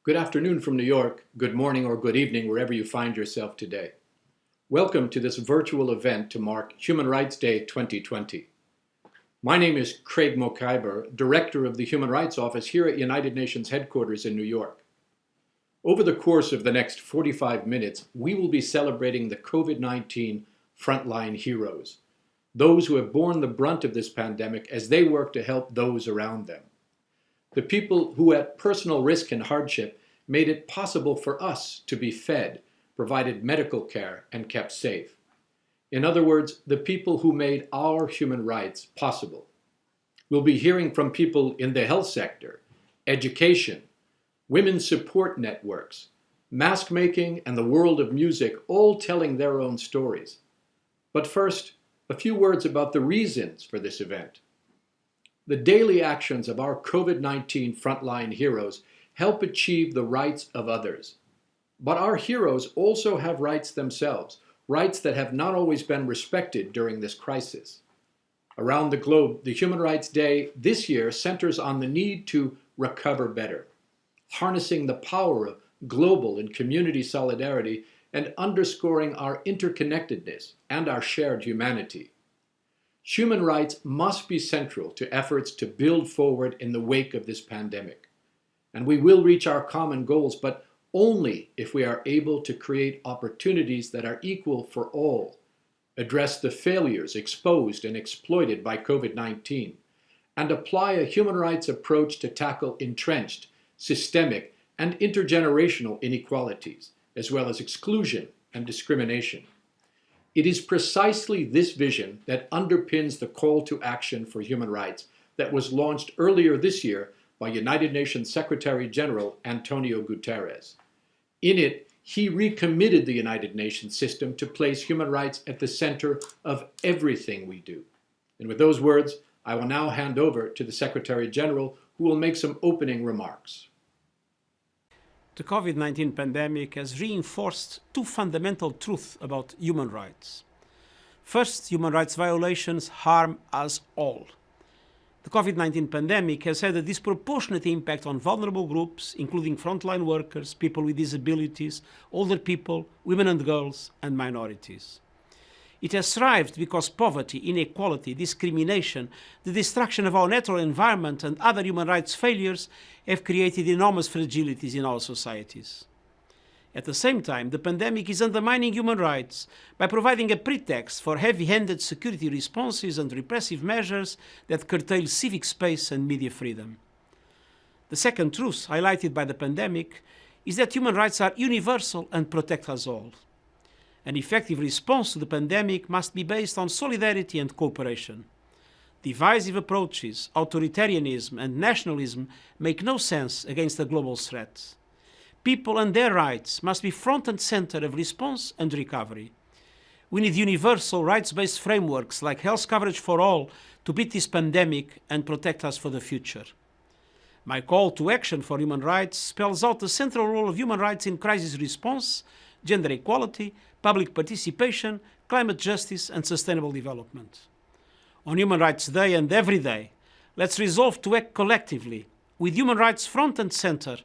Good afternoon from New York, good morning or good evening wherever you find yourself today. Welcome to this virtual event to mark Human Rights Day 2020. My name is Craig Mokhyber, Director of the Human Rights Office here at United Nations headquarters in New York. Over the course of the next 45 minutes, we will be celebrating the COVID-19 frontline heroes, those who have borne the brunt of this pandemic as they work to help those around them. The people who at personal risk and hardship made it possible for us to be fed, provided medical care, and kept safe. In other words, the people who made our human rights possible. We'll be hearing from people in the health sector, education, women's support networks, mask making, and the world of music, all telling their own stories. But first, a few words about the reasons for this event. The daily actions of our COVID-19 frontline heroes help achieve the rights of others. But our heroes also have rights themselves, rights that have not always been respected during this crisis. Around the globe, the Human Rights Day this year centers on the need to recover better, harnessing the power of global and community solidarity and underscoring our interconnectedness and our shared humanity. Human rights must be central to efforts to build forward in the wake of this pandemic. And we will reach our common goals, but only if we are able to create opportunities that are equal for all, address the failures exposed and exploited by COVID-19, and apply a human rights approach to tackle entrenched, systemic, and intergenerational inequalities, as well as exclusion and discrimination. It is precisely this vision that underpins the call to action for human rights that was launched earlier this year by United Nations Secretary-General António Guterres. In it, he recommitted the United Nations system to place human rights at the center of everything we do. And with those words, I will now hand over to the Secretary-General, who will make some opening remarks. The COVID-19 pandemic has reinforced two fundamental truths about human rights. First, human rights violations harm us all. The COVID-19 pandemic has had a disproportionate impact on vulnerable groups, including frontline workers, people with disabilities, older people, women and girls, and minorities. It has thrived because poverty, inequality, discrimination, the destruction of our natural environment, and other human rights failures have created enormous fragilities in our societies. At the same time, the pandemic is undermining human rights by providing a pretext for heavy-handed security responses and repressive measures that curtail civic space and media freedom. The second truth highlighted by the pandemic is that human rights are universal and protect us all. An effective response to the pandemic must be based on solidarity and cooperation. Divisive approaches, authoritarianism, and nationalism make no sense against a global threat. People and their rights must be front and center of response and recovery. We need universal rights-based frameworks like health coverage for all to beat this pandemic and protect us for the future. My call to action for human rights spells out the central role of human rights in crisis response, gender equality, public participation, climate justice, and sustainable development. On Human Rights Day and every day, let's resolve to act collectively, with human rights front and center,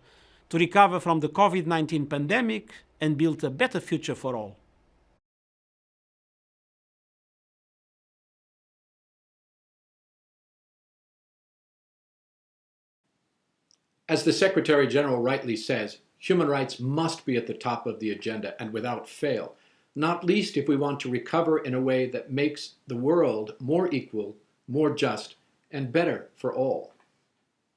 to recover from the COVID-19 pandemic and build a better future for all. As the Secretary-General rightly says, human rights must be at the top of the agenda and without fail, not least if we want to recover in a way that makes the world more equal, more just, and better for all.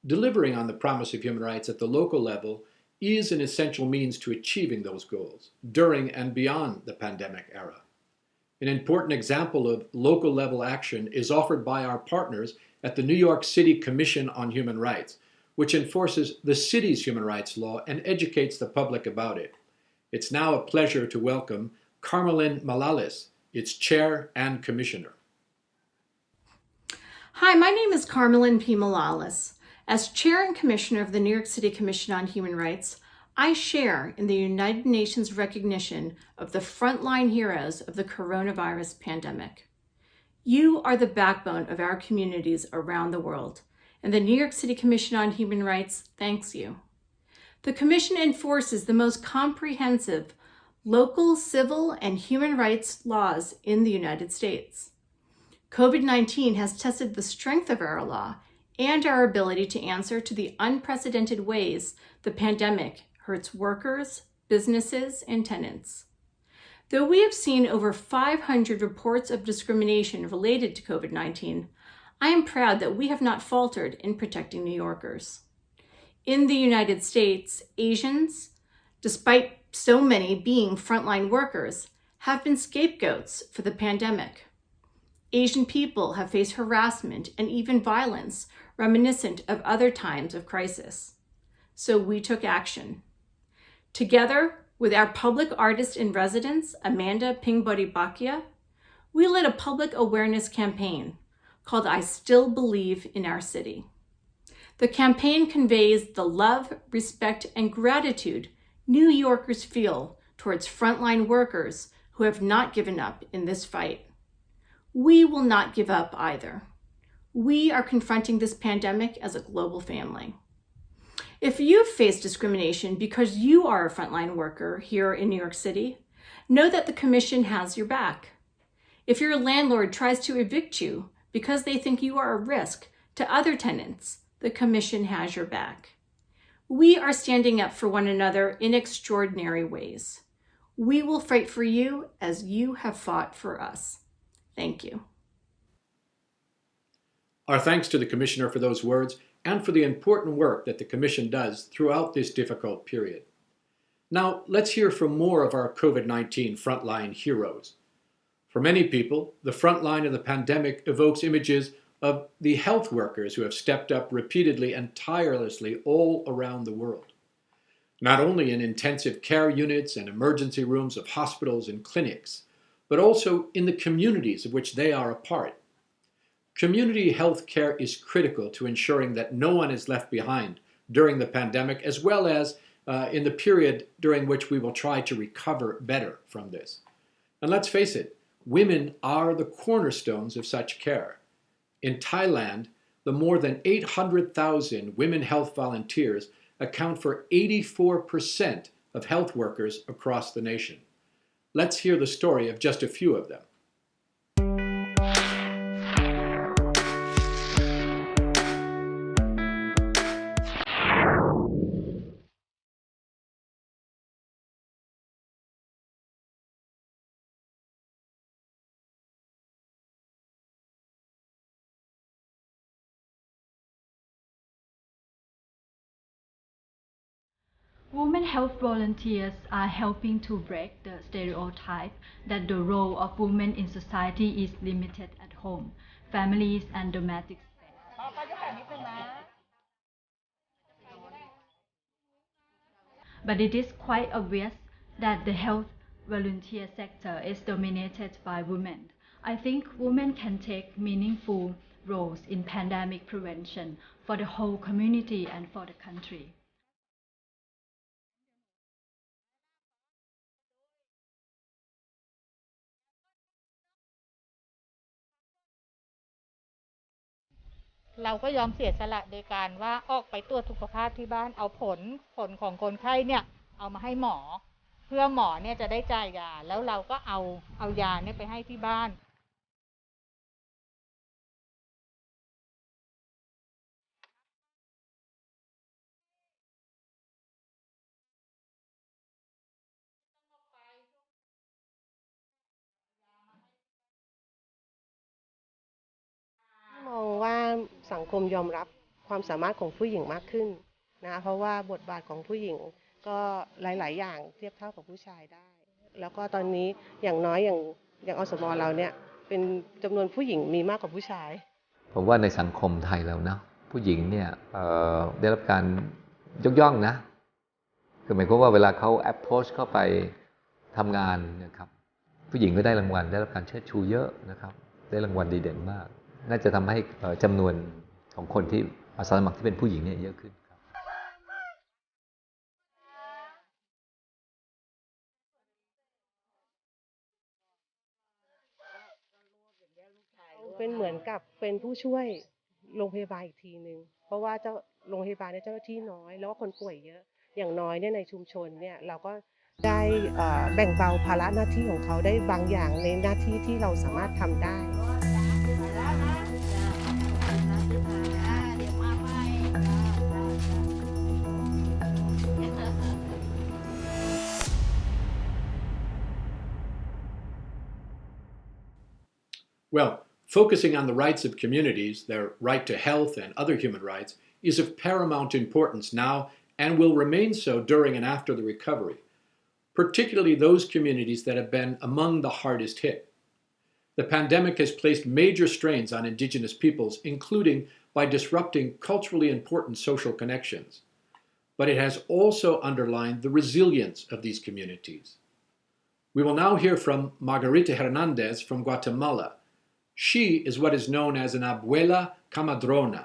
Delivering on the promise of human rights at the local level is an essential means to achieving those goals during and beyond the pandemic era. An important example of local level action is offered by our partners at the New York City Commission on Human Rights, which enforces the city's human rights law and educates the public about it. It's now a pleasure to welcome Carmelyn Malalis, its chair and commissioner. Hi, my name is Carmelyn P. Malalis. As chair and commissioner of the New York City Commission on Human Rights, I share in the United Nations recognition of the frontline heroes of the coronavirus pandemic. You are the backbone of our communities around the world, and the New York City Commission on Human Rights thanks you. The Commission enforces the most comprehensive local civil and human rights laws in the United States. COVID-19 has tested the strength of our law and our ability to answer to the unprecedented ways the pandemic hurts workers, businesses, and tenants. Though we have seen over 500 reports of discrimination related to COVID-19, I am proud that we have not faltered in protecting New Yorkers. In the United States, Asians, despite so many being frontline workers, have been scapegoats for the pandemic. Asian people have faced harassment and even violence reminiscent of other times of crisis. So we took action. Together with our public artist in residence, Amanda Pingbody-Bakia, we led a public awareness campaign called I Still Believe in Our City. The campaign conveys the love, respect, and gratitude New Yorkers feel towards frontline workers who have not given up in this fight. We will not give up either. We are confronting this pandemic as a global family. If you've faced discrimination because you are a frontline worker here in New York City, know that the Commission has your back. If your landlord tries to evict you because they think you are a risk to other tenants, the Commission has your back. We are standing up for one another in extraordinary ways. We will fight for you as you have fought for us. Thank you. Our thanks to the Commissioner for those words and for the important work that the Commission does throughout this difficult period. Now, let's hear from more of our COVID-19 frontline heroes. For many people, the front line of the pandemic evokes images of the health workers who have stepped up repeatedly and tirelessly all around the world. Not only in intensive care units and emergency rooms of hospitals and clinics, but also in the communities of which they are a part. Community health care is critical to ensuring that no one is left behind during the pandemic, as well as in the period during which we will try to recover better from this. And let's face it, women are the cornerstones of such care. In Thailand, the more than 800,000 women health volunteers account for 84% of health workers across the nation. Let's hear the story of just a few of them. Women health volunteers are helping to break the stereotype that the role of women in society is limited at home, families, and domestic space. But it is quite obvious that the health volunteer sector is dominated by women. I think women can take meaningful roles in pandemic prevention for the whole community and for the country.เราก็ยอมเสียสละโดยการว่าออกไปตรวจสุขภาพที่บ้านเอาผลของคนไข้เนี่ยเอามาให้หมอเพื่อหมอเนี่ยจะได้จ่ายยาแล้วเราก็เอายาเนี่ยไปให้ที่บ้านมองว่าสังคมยอมรับความสามารถของผู้หญิงมากขึ้นนะเพราะว่าบทบาทของผู้หญิงก็หลายๆอย่างเทียบเท่ากับผู้ชายได้แล้วก็ตอนนี้อย่างน้อยอย่างอสมเราเนี่ยเป็นจำนวนผู้หญิงมีมากกว่าผู้ชายผมว่าในสังคมไทยแล้วนะผู้หญิงเนี่ยได้รับการยกย่องนะคือหมายความว่าเวลาเขา approach เข้าไปทำงานนะครับผู้หญิงก็ได้รางวัลได้รับการเชิดชูเยอะนะครับได้รางวัลดีเด่นมากน่าจะทำให้จำนวนของคนที่อาสาสมัครที่เป็นผู้หญิงเนี่ยเยอะขึ้นครับเป็นเหมือนกับเป็นผู้ช่วยโรงพยาบาลอีกทีนึงเพราะว่าโรงพยาบาลเนี่ยเจ้าหน้าที่น้อยแล้วก็คนป่วยเยอะ อย่างน้อยเนี่ยในชุมชนเนี่ยเราก็ได้แบ่งเบาภาระหน้าที่ของเขาได้บางอย่างในหน้าที่ที่เราสามารถทำได้ Well, focusing on the rights of communities, their right to health and other human rights, is of paramount importance now and will remain so during and after the recovery, particularly those communities that have been among the hardest hit. The pandemic has placed major strains on Indigenous peoples, including by disrupting culturally important social connections. But it has also underlined the resilience of these communities. We will now hear from Margarita Hernandez from Guatemala. She is what is known as an abuela comadrona,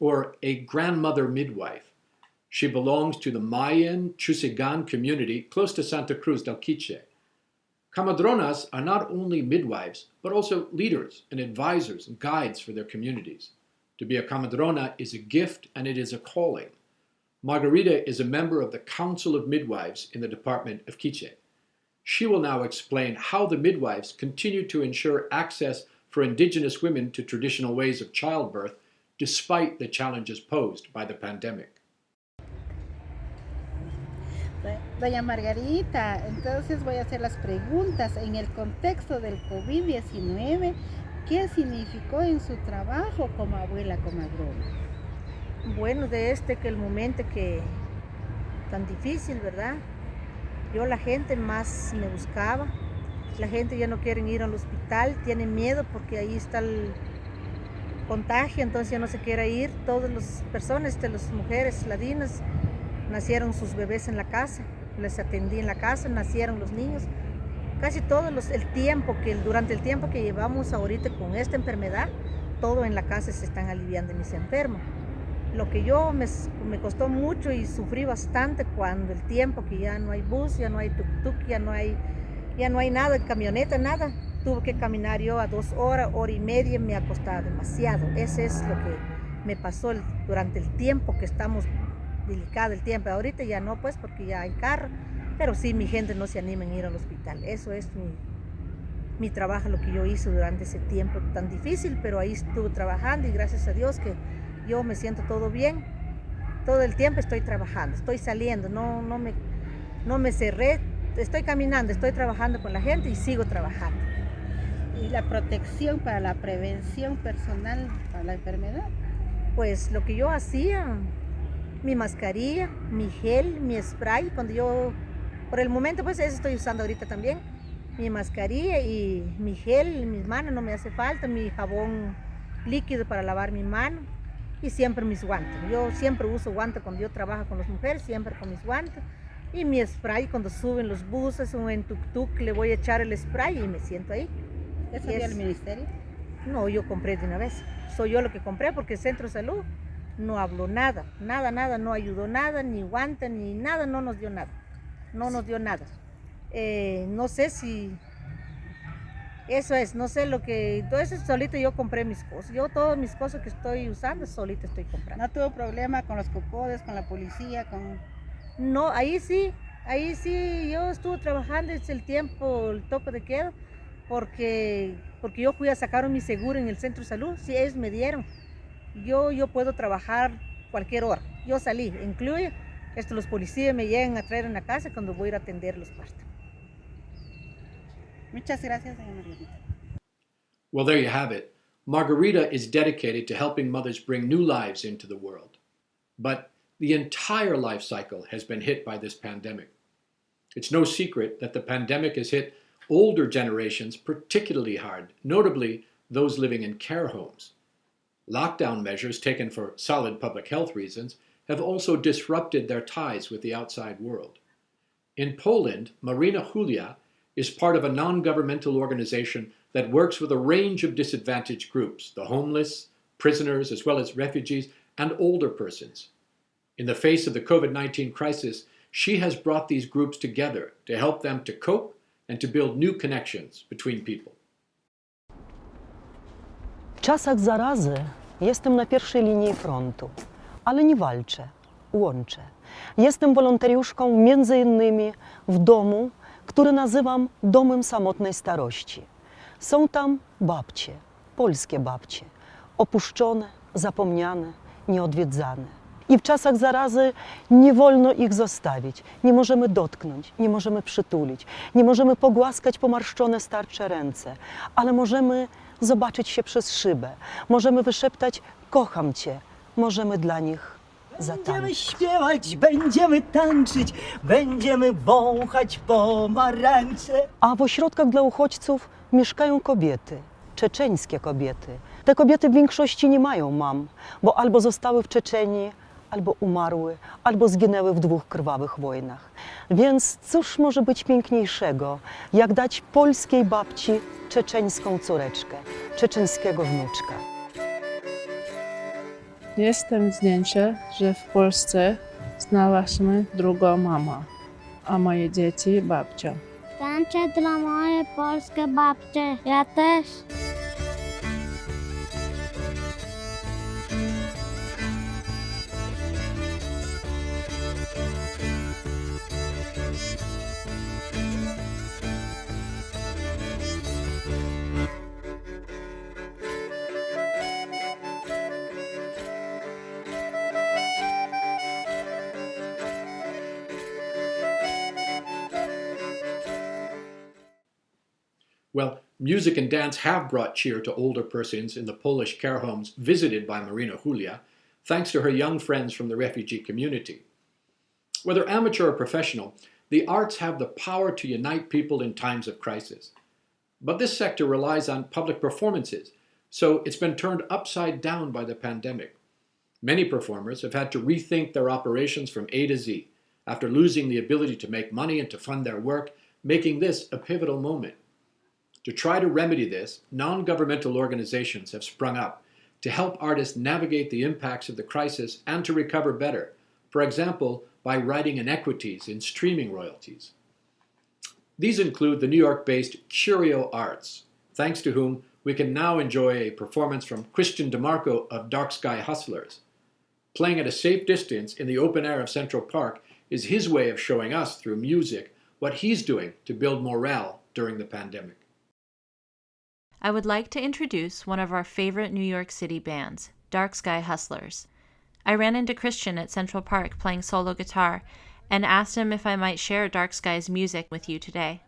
or a grandmother midwife. She belongs to the Mayan Chusigan community close to Santa Cruz del Quiche. Comadronas are not only midwives, but also leaders and advisors and guides for their communities. To be a comadrona is a gift and it is a calling. Margarita is a member of the Council of Midwives in the Department of Quiche. She will now explain how the midwives continue to ensure access for Indigenous women to traditional ways of childbirth despite the challenges posed by the pandemic. Doña Margarita, entonces voy a hacer las preguntas. En el contexto del COVID-19, ¿qué significó en su trabajo como abuela comadrona? Bueno, que el momento que tan difícil, ¿verdad? Yo la gente más me buscaba. La gente ya no quiere ir al hospital, tienen miedo porque ahí está el contagio, entonces ya no se quiere ir. Todas las personas, las mujeres ladinas, nacieron sus bebés en la casa, les atendí en la casa, nacieron los niños. Casi durante el tiempo que llevamos ahorita con esta enfermedad, todo en la casa se están aliviando mis enfermos. Lo que me costó mucho y sufrí bastante cuando el tiempo que ya no hay bus, ya no hay tuk-tuk, ya no hay nada, camioneta, nada. Tuve que caminar yo a 2 horas, hora y media, me ha costado demasiado. Ese es lo que me pasó durante el tiempo que estamos delicado el tiempo. Ahorita ya no, pues, porque ya hay carro, pero sí, mi gente no se anima a ir al hospital. Eso es mi trabajo, lo que yo hice durante ese tiempo tan difícil, pero ahí estuve trabajando y gracias a Dios que yo me siento todo bien. Todo el tiempo estoy trabajando, estoy saliendo, no me cerré, estoy caminando, estoy trabajando con la gente y sigo trabajando. ¿Y la protección para la prevención personal para la enfermedad? Pues lo que yo hacía, mi mascarilla, mi gel, mi spray, por el momento pues eso estoy usando ahorita también, mi mascarilla y mi gel, mis manos no me hace falta, mi jabón líquido para lavar mi mano y siempre mis guantes. Yo siempre uso guantes cuando yo trabajo con las mujeres, siempre con mis guantes. Y mi spray cuando suben los buses o en tuk-tuk le voy a echar el spray y me siento ahí. ¿Eso dio el ministerio? No, yo compré de una vez. Soy yo lo que compré porque el centro de salud no habló nada, no ayudó nada, ni guante, ni nada, no nos dio nada. No sé si eso es, no sé lo que, entonces solito yo compré mis cosas. Yo todas mis cosas que estoy usando, solito estoy comprando. ¿No tuvo problema con los copodes, con la policía, No, ahí sí, yo estuve trabajando desde el tiempo, el toque de queda, porque yo fui a sacar mi seguro en el centro de salud, sí, ellos me dieron. Yo puedo trabajar cualquier hora, yo salí, incluye, los policías me llegan a traer en la casa cuando voy a ir a atender los partos. Muchas gracias, doña Margarita. Well, there you have it. Margarita is dedicated to helping mothers bring new lives into the world. But the entire life cycle has been hit by this pandemic. It's no secret that the pandemic has hit older generations particularly hard, notably those living in care homes. Lockdown measures taken for solid public health reasons have also disrupted their ties with the outside world. In Poland, Marina Julia is part of a non-governmental organization that works with a range of disadvantaged groups, the homeless, prisoners, as well as refugees, and older persons. In the face of the COVID-19 crisis, she has brought these groups together to help them to cope and to build new connections between people. W czasach zarazy jestem na pierwszej linii frontu, ale nie walczę. łączę. Jestem wolontariuszką między innymi w domu, który nazywam Domem Samotnej Starości. Są tam babcie, polskie babcie, opuszczone, zapomniane, nieodwiedzane. I w czasach zarazy nie wolno ich zostawić. Nie możemy dotknąć, nie możemy przytulić, nie możemy pogłaskać pomarszczone starcze ręce, ale możemy zobaczyć się przez szybę, możemy wyszeptać kocham Cię, możemy dla nich zatańczyć. Będziemy śpiewać, będziemy tańczyć, będziemy wąchać pomarańcze. A w ośrodkach dla uchodźców mieszkają kobiety, czeczeńskie kobiety. Te kobiety w większości nie mają mam, bo albo zostały w Czeczenii, albo umarły, albo zginęły w 2 krwawych wojnach. Więc cóż może być piękniejszego, jak dać polskiej babci czeczeńską córeczkę, czeczeńskiego wnuczka. Jestem wdzięczna, że w Polsce znalazłyśmy drugą mamę, a moje dzieci babcia. Tańczę dla mojej polskiej babci. Ja też. Well, music and dance have brought cheer to older persons in the Polish care homes visited by Marina Julia, thanks to her young friends from the refugee community. Whether amateur or professional, the arts have the power to unite people in times of crisis. But this sector relies on public performances, so it's been turned upside down by the pandemic. Many performers have had to rethink their operations from A to Z after losing the ability to make money and to fund their work, making this a pivotal moment. To try to remedy this, non-governmental organizations have sprung up to help artists navigate the impacts of the crisis and to recover better, for example, by writing inequities in streaming royalties. These include the New York-based Curio Arts, thanks to whom we can now enjoy a performance from Christian DeMarco of Dark Sky Hustlers. Playing at a safe distance in the open air of Central Park is his way of showing us through music what he's doing to build morale during the pandemic. I would like to introduce one of our favorite New York City bands, Dark Sky Hustlers. I ran into Christian at Central Park playing solo guitar and asked him if I might share Dark Sky's music with you today.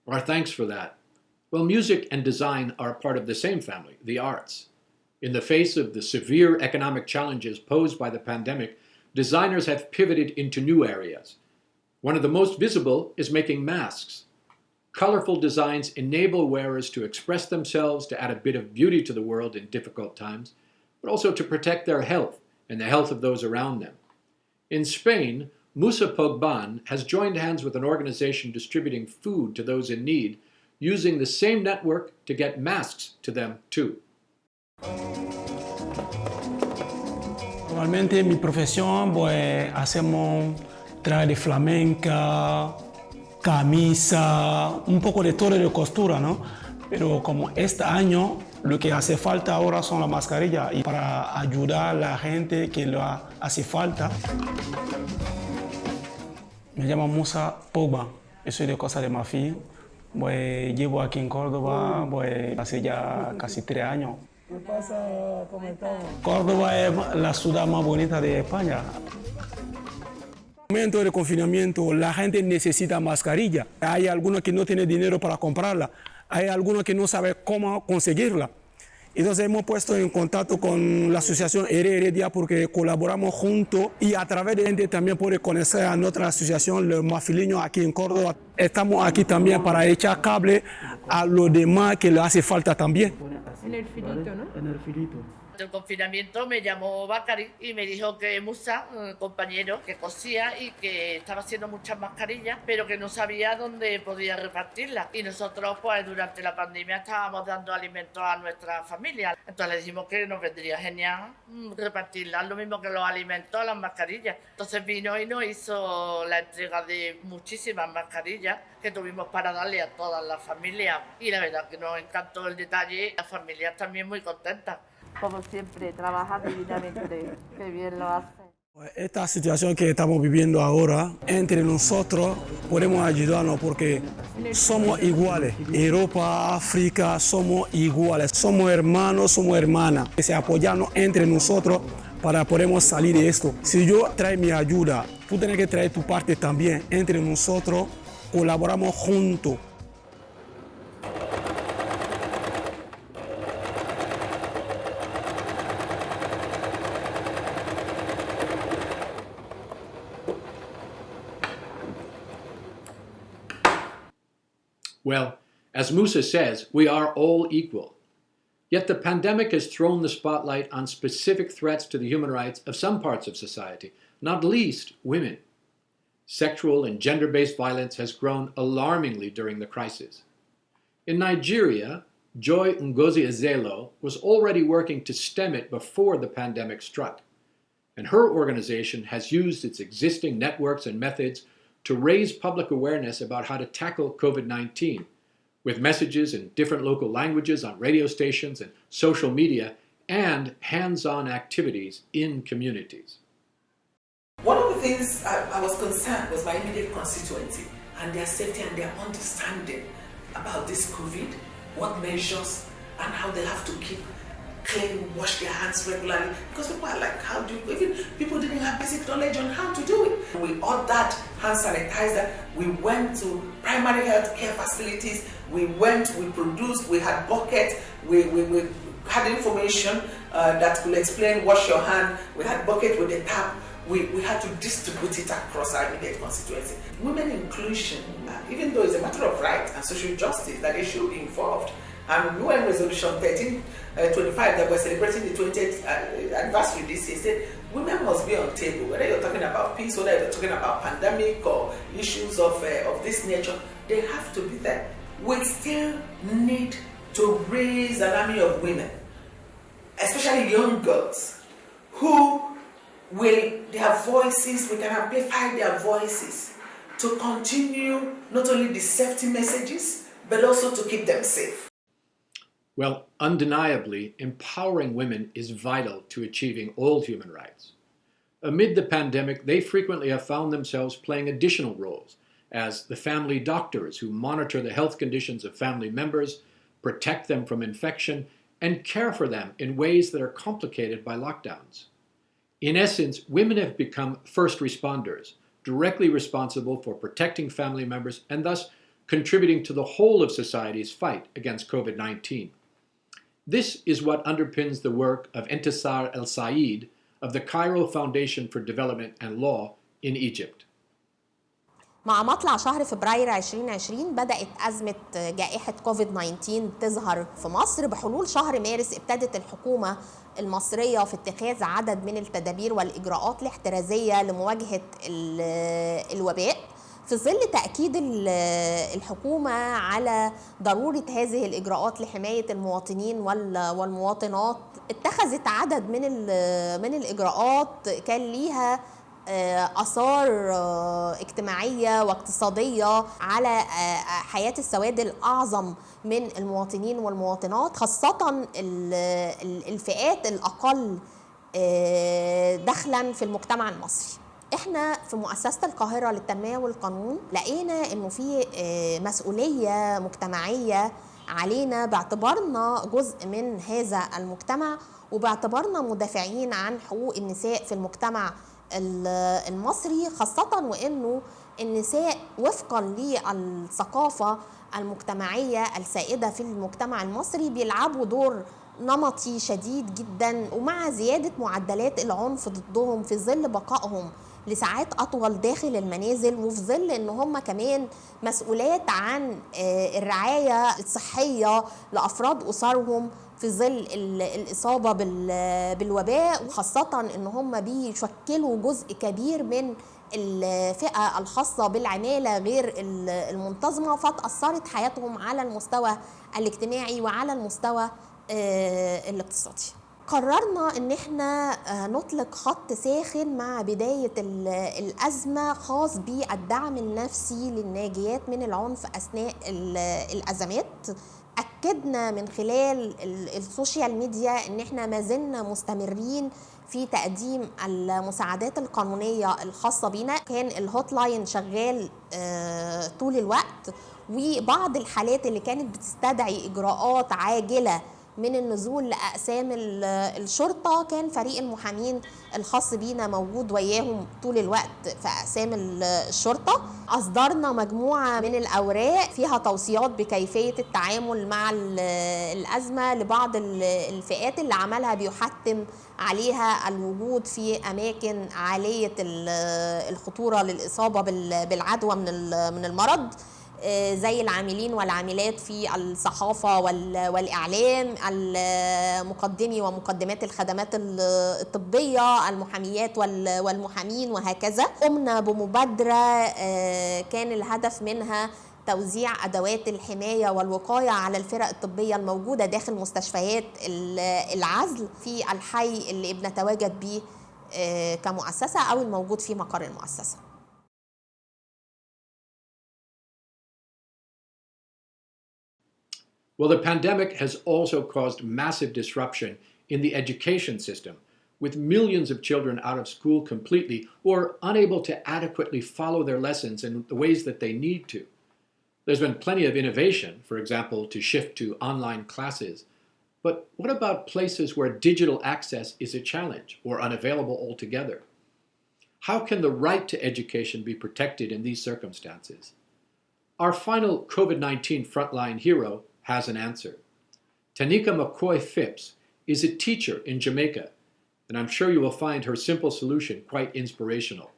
Our thanks for that. Well, music and design are part of the same family, the arts. In the face of the severe economic challenges posed by the pandemic, designers have pivoted into new areas. One of the most visible is making masks. Colorful designs enable wearers to express themselves, to add a bit of beauty to the world in difficult times, but also to protect their health and the health of those around them. In Spain, Musa Pogban has joined hands with an organization distributing food to those in need, using the same network to get masks to them too. Normalmente en mi profesión pues hacemos traje flamenca, camisa, un poco de todo de costura, ¿no? Pero como este año lo que hace falta ahora son las mascarillas y para ayudar a la gente que lo hace falta. Me llamo Musa Pogba, yo soy de Costa de Marfil, pues llevo aquí en Córdoba pues hace ya casi 3 años. ¿Qué pasa? ¿Cómo estamos? Córdoba es la ciudad más bonita de España. En el momento de confinamiento la gente necesita mascarilla. Hay algunos que no tienen dinero para comprarla, hay algunos que no saben cómo conseguirla. Entonces hemos puesto en contacto con la asociación Heredia porque colaboramos juntos y a través de gente también puede conocer a nuestra asociación, los mafiliños aquí en Córdoba. Estamos aquí también para echar cable a los demás que le hace falta también. En el filito, ¿no? En el filito. El confinamiento me llamó Bacari y me dijo que Musa, un compañero que cosía y que estaba haciendo muchas mascarillas, pero que no sabía dónde podía repartirlas. Y nosotros, pues durante la pandemia estábamos dando alimentos a nuestra familia. Entonces le dijimos que nos vendría genial repartirlas, lo mismo que los alimentos, las mascarillas. Entonces vino y nos hizo la entrega de muchísimas mascarillas que tuvimos para darle a todas las familias. Y la verdad que nos encantó el detalle, las familias también muy contentas. Como siempre, trabaja divinamente, qué bien lo hace. Esta situación que estamos viviendo ahora, entre nosotros podemos ayudarnos porque somos iguales. Europa, África, somos iguales. Somos hermanos, somos hermanas. Que se apoyamos entre nosotros para poder salir de esto. Si yo traigo mi ayuda, tú tienes que traer tu parte también. Entre nosotros colaboramos juntos. Well, as Musa says, we are all equal. Yet the pandemic has thrown the spotlight on specific threats to the human rights of some parts of society, not least women. Sexual and gender-based violence has grown alarmingly during the crisis. In Nigeria, Joy Ngozi Ezelo was already working to stem it before the pandemic struck, and her organization has used its existing networks and methods to raise public awareness about how to tackle COVID-19, with messages in different local languages on radio stations and social media, and hands-on activities in communities. One of the things I was concerned was my immediate constituency and their safety and their understanding about this COVID, what measures and how they have to keep clean, wash their hands regularly, because people are like, how do you, even people didn't have basic knowledge on how to do it. We ordered hand sanitizer, we went to primary health care facilities, we produced, we had buckets, we had information that could explain wash your hand, we had bucket with a tap, we had to distribute it across our immediate constituency. Women inclusion, even though it's a matter of right and social justice, that they should be involved. And UN Resolution 1325 that we're celebrating the 20th anniversary this year said women must be on table. Whether you're talking about peace, whether you're talking about pandemic or issues of this nature, they have to be there. We still need to raise an army of women, especially young girls, who their voices, we can amplify their voices to continue not only the safety messages, but also to keep them safe. Well, undeniably, empowering women is vital to achieving all human rights. Amid the pandemic, they frequently have found themselves playing additional roles as the family doctors who monitor the health conditions of family members, protect them from infection, and care for them in ways that are complicated by lockdowns. In essence, women have become first responders, directly responsible for protecting family members and thus contributing to the whole of society's fight against COVID-19. This is what underpins the work of Entisar El Said of the Cairo Foundation for Development and Law in Egypt. مع مطلع شهر فبراير 2020 بدأت أزمة جائحة كوفيد-19 تظهر في مصر. بحلول شهر مارس ابتدت الحكومة المصرية في اتخاذ عدد من التدابير والإجراءات الاحترازية لمواجهة الوباء في ظل تأكيد الحكومة على ضرورة هذه الإجراءات لحماية المواطنين والمواطنات. اتخذت عدد من الإجراءات كان ليها آثار اجتماعية واقتصادية على حياة السواد الأعظم من المواطنين والمواطنات، خاصة الفئات الأقل دخلا في المجتمع المصري. احنا في مؤسسة القاهرة للتنمية والقانون لقينا انه في مسؤولية مجتمعية علينا باعتبارنا جزء من هذا المجتمع وباعتبارنا مدافعين عن حقوق النساء في المجتمع المصري، خاصة وانه النساء وفقا للثقافة المجتمعية السائدة في المجتمع المصري بيلعبوا دور نمطي شديد جدا، ومع زيادة معدلات العنف ضدهم في ظل بقائهم لساعات أطول داخل المنازل، وفي ظل إن هم كمان مسؤولات عن الرعاية الصحية لأفراد أسرهم في ظل الإصابة بالوباء، وخاصة إن هم بيشكلوا جزء كبير من الفئة الخاصة بالعمالة غير المنتظمة، فتأثرت حياتهم على المستوى الاجتماعي وعلى المستوى الاقتصادي. قررنا ان احنا نطلق خط ساخن مع بداية الأزمة خاص بالدعم النفسي للناجيات من العنف أثناء الأزمات. أكدنا من خلال السوشيال ميديا ان احنا ما زلنا مستمرين في تقديم المساعدات القانونية الخاصة بنا. كان الهوت لاين شغال طول الوقت، وبعض الحالات اللي كانت بتستدعي إجراءات عاجلة من النزول لأقسام الشرطة كان فريق المحامين الخاص بينا موجود وياهم طول الوقت في أقسام الشرطة. أصدرنا مجموعة من الأوراق فيها توصيات بكيفية التعامل مع الأزمة لبعض الفئات اللي عملها بيحتم عليها الوجود في أماكن عالية الخطورة للإصابة بالعدوى من المرض، زي العاملين والعاملات في الصحافة والإعلام، المقدمي ومقدمات الخدمات الطبية، المحاميات والمحامين وهكذا. قمنا بمبادرة كان الهدف منها توزيع أدوات الحماية والوقاية على الفرق الطبية الموجودة داخل مستشفيات العزل في الحي اللي بنتواجد به كمؤسسة أو الموجود في مقر المؤسسة. Well, the pandemic has also caused massive disruption in the education system, with millions of children out of school completely or unable to adequately follow their lessons in the ways that they need to. There's been plenty of innovation, for example, to shift to online classes. But what about places where digital access is a challenge or unavailable altogether? How can the right to education be protected in these circumstances? Our final COVID-19 frontline hero has an answer. Tanika McCoy Phipps is a teacher in Jamaica, and I'm sure you will find her simple solution quite inspirational.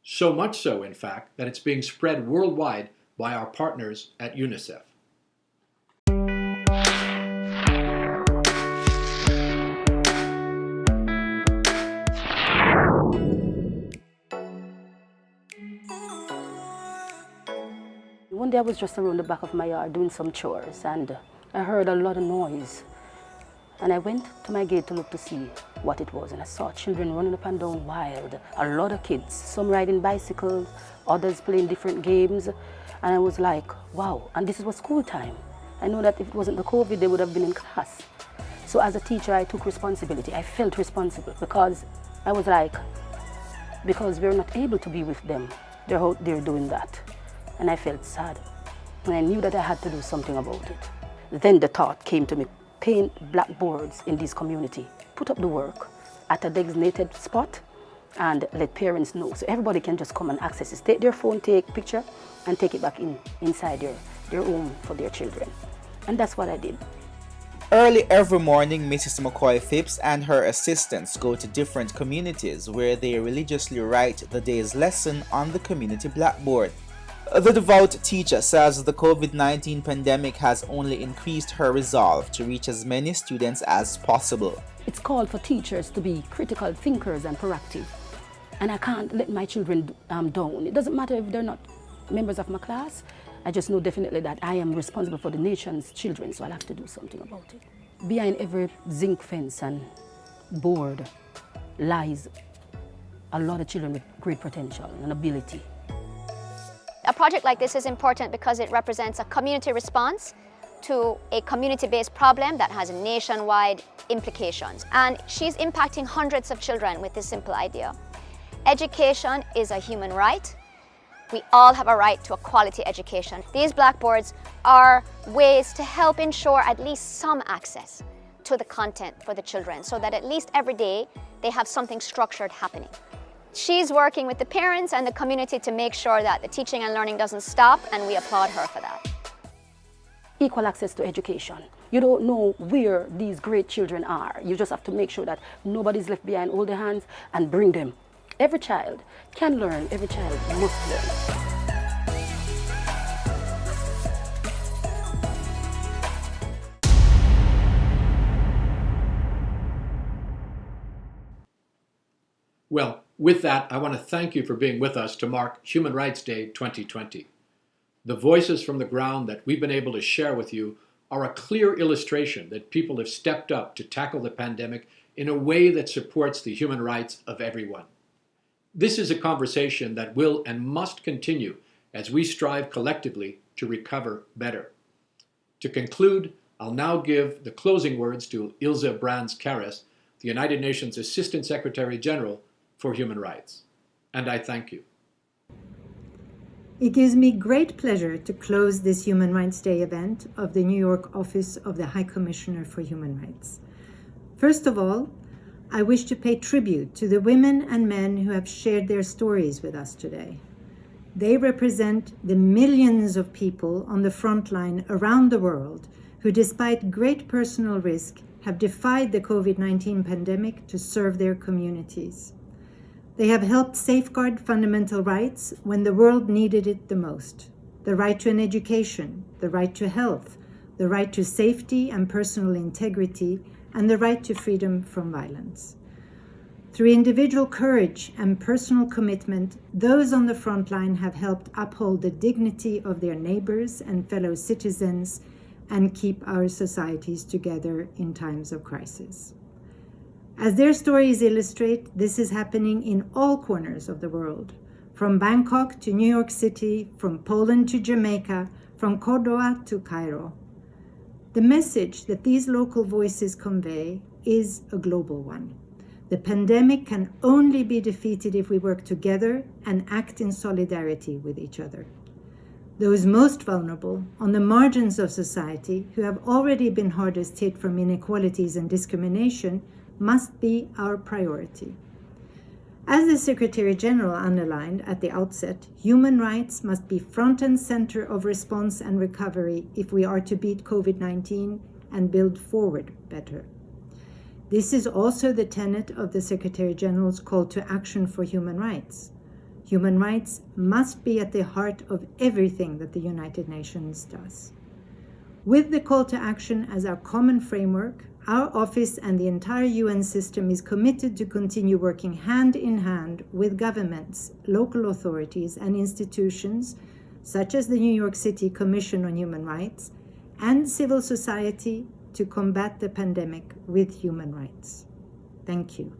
So much so, in fact, that it's being spread worldwide by our partners at UNICEF. One day I was just around the back of my yard doing some chores and I heard a lot of noise. And I went to my gate to look to see what it was, and I saw children running up and down wild, a lot of kids, some riding bicycles, others playing different games. And I was like, wow, and this was school time. I know that if it wasn't the COVID, they would have been in class. So as a teacher, I took responsibility. I felt responsible because I was like, because we're not able to be with them, they're out there doing that. And I felt sad. And I knew that I had to do something about it. Then the thought came to me, paint blackboards in this community, put up the work at a designated spot, and let parents know. So everybody can just come and access it. Take their phone, take picture, and take it back inside their home for their children. And that's what I did. Early every morning, Mrs. McCoy Phipps and her assistants go to different communities where they religiously write the day's lesson on the community blackboard. The devout teacher says the COVID-19 pandemic has only increased her resolve to reach as many students as possible. It's called for teachers to be critical thinkers and proactive. And I can't let my children down. It doesn't matter if they're not members of my class. I just know definitely that I am responsible for the nation's children, so I'll have to do something about it. Behind every zinc fence and board lies a lot of children with great potential and ability. A project like this is important because it represents a community response to a community-based problem that has nationwide implications. And she's impacting hundreds of children with this simple idea. Education is a human right. We all have a right to a quality education. These blackboards are ways to help ensure at least some access to the content for the children so that at least every day they have something structured happening. She's working with the parents and the community to make sure that the teaching and learning doesn't stop, and we applaud her for that. Equal access to education. You don't know where these great children are. You just have to make sure that nobody's left behind. Hold their hands and bring them. Every child can learn, every child must learn. Well, with that, I want to thank you for being with us to mark Human Rights Day 2020. The voices from the ground that we've been able to share with you are a clear illustration that people have stepped up to tackle the pandemic in a way that supports the human rights of everyone. This is a conversation that will and must continue as we strive collectively to recover better. To conclude, I'll now give the closing words to Ilze Brands Kehris, the United Nations Assistant Secretary-General for Human Rights. And I thank you. It gives me great pleasure to close this Human Rights Day event of the New York Office of the High Commissioner for Human Rights. First of all, I wish to pay tribute to the women and men who have shared their stories with us today. They represent the millions of people on the front line around the world who, despite great personal risk, have defied the COVID-19 pandemic to serve their communities. They have helped safeguard fundamental rights when the world needed it the most. The right to an education, the right to health, the right to safety and personal integrity, and the right to freedom from violence. Through individual courage and personal commitment, those on the front line have helped uphold the dignity of their neighbors and fellow citizens and keep our societies together in times of crisis. As their stories illustrate, this is happening in all corners of the world, from Bangkok to New York City, from Poland to Jamaica, from Cordoba to Cairo. The message that these local voices convey is a global one. The pandemic can only be defeated if we work together and act in solidarity with each other. Those most vulnerable, on the margins of society, who have already been hardest hit from inequalities and discrimination, must be our priority. As the Secretary-General underlined at the outset, human rights must be front and center of response and recovery if we are to beat COVID-19 and build forward better. This is also the tenet of the Secretary-General's call to action for human rights. Human rights must be at the heart of everything that the United Nations does. With the call to action as our common framework, our office and the entire UN system is committed to continue working hand in hand with governments, local authorities, and institutions such as the New York City Commission on Human Rights and civil society to combat the pandemic with human rights. Thank you.